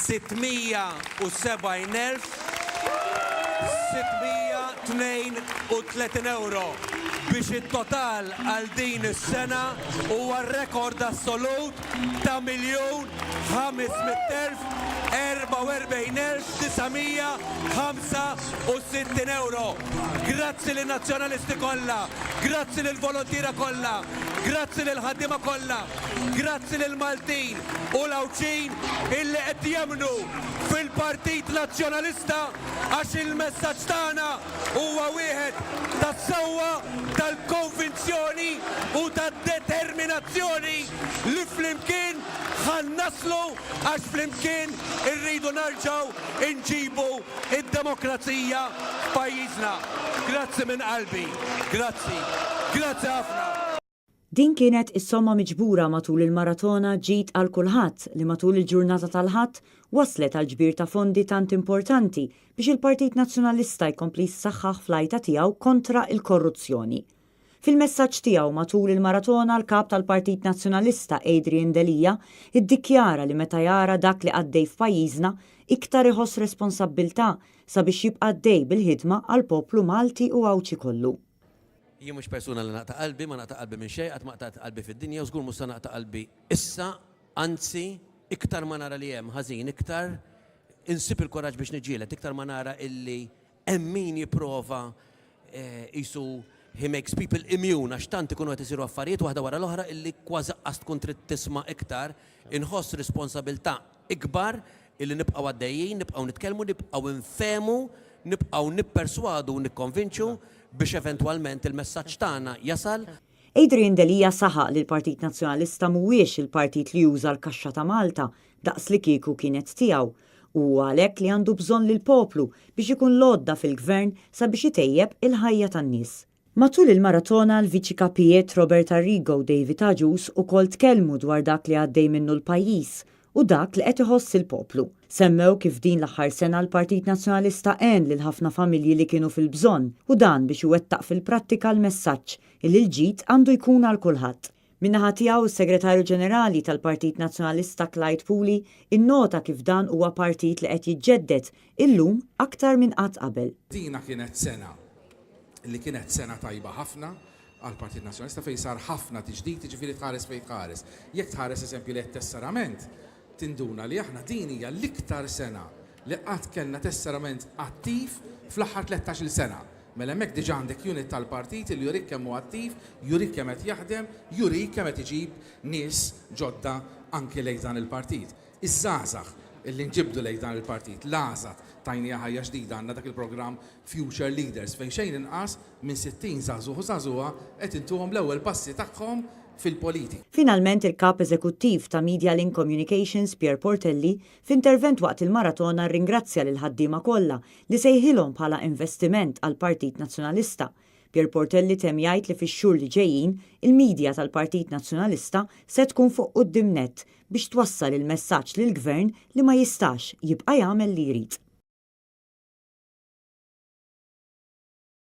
670,632 euro biex it-total għal din is-sena huwa rekord assolut ta' 1,544,965 euro. Grazzi lin nazzjonalisti kollha, grazzi lil volontira kollha, grazzi lil ħaddiema kollha, grazzi lil Maltin u l-Awċin illi qed jemnu fil-Partit Nazzjonalista għax il-messaġġ tagħna huwa wieħed tas-sewwa tal-konvinzjoni u tad-determinazzjoni li flimkien ħannaslu għax flimkien irridu narġgħu inġibu id-demokrazija f'pajjiżna. Grazzi minn qalbi, grazzi ħafna. Din kienet is-somma miġbura matul il-maratona ġid għal kulħadd li matul il-ġurnata tal-ħadd waslet għal ġbir ta' fondi tant importanti biex il-Partit Nazzjonalista jkompli jsaħħaħ flajta tiegħu kontra il-korruzzjoni. Fil-messaġġ tiegħu matul il-maratona l-kap tal-Partit Nazzjonalista Adrian Delija iddikjara li meta jara dak li għaddej f'pajjiżna iktar iħoss responsabbiltà sabiex jibqa' għaddej bil-ħidma għal poplu Malti u Awċi kollu. Jien mhux persuna li naqta' qalbi, ma naqta' qalbi minn xejn, qatt ma qta't qalbi fid-dinja u żgur mhux se naqta' qalbi issa, anzi iktar ma nara li hemm ħażin, iktar insib il-kuraġġ biex niġġieled, iktar ma nara illi hemm min jipprova qisu he makes people immune għax tant ikunu qed isiru affarijiet waħda wara l-oħra illi kważi qas tkun trid tisma' iktar, inħoss responsabilità ikbar illi nibqgħu għaddejjin, nibqgħu nitkellmu, nibqgħu nfehmu, nibqgħu nipperswadu u nikkonvinċu biex eventwalment il-messaġġ tagħna jasal. Adrian Delija saħaq li l-Partit Nazzjonalista mhuwiex il-partit li juża l-Kaxxa ta' Malta daqs li kieku kienet tiegħu u għalhekk li għandu bżonn lill-poplu biex ikun lodda fil-gvern sabiex itejjeb il-ħajja tan-nies. Matul il-maratona l-Viċi Kapijiet Robert Arrigo u David Agius ukoll tkellmu dwar dak li għaddej minnu l-pajjiż u dak li qed iħoss il-poplu. Semmew kif din l-aħħar sena l-Partit Nazzjonalista għen lil ħafna familji li kienu fil-bżonn u dan biex iwettaq fil-prattika l-messaġġ li l-ġid għandu jkun għal kulħadd. Min-naħa tiegħu is-Segretarju Ġenerali tal-Partit Nazzjonalista Clyde Pooley innota kif dan huwa partit li qed jiġġedded illum aktar minn qatt qabel. Dina kienet sena tajba ħafna għal-Partit Nazzjonalista fejn sar ħafna tiġdid, jiġifieri tħares fejn tħares. Jekk tħares eżempju li tesserament, tinduna li aħna din hija l-iktar sena li qatt kellna tesserament attiv fl-aħħar 13-il sena. Mela hemmhekk diġà għandek unit tal-partit li jurik kemm hu attiv, jurik kemm qed jaħdem, jurik kemm qed iġib nies ġodda anke lejn dan il-partit. Iż-żgħażagħ illi nġibdu lejn dan il-partit, l-għażat tajnija ħajja ġdida għandna dak il-programm Future Leaders fejn xejn inqas minn 60 żagħżugħ u żagħżugħa qed intuhom l-ewwel passi tagħhom fil-politika. Finalment il-kap eżekuttiv ta' Media Link Communications Pier Portelli f'intervent waqt il-maratona ringrazzja lil ħaddiema kollha li sejħilhom bħala investiment għall Partit Nazzjonalista. Pier Portelli temm jgħid li fix-xhur li ġejjin il-midja tal-Partit Nazzjonalista se tkun fuq quddiem nett biex twassal il-messaġġ lill-Gvern li ma jistax jibqa' jagħmel li jrid.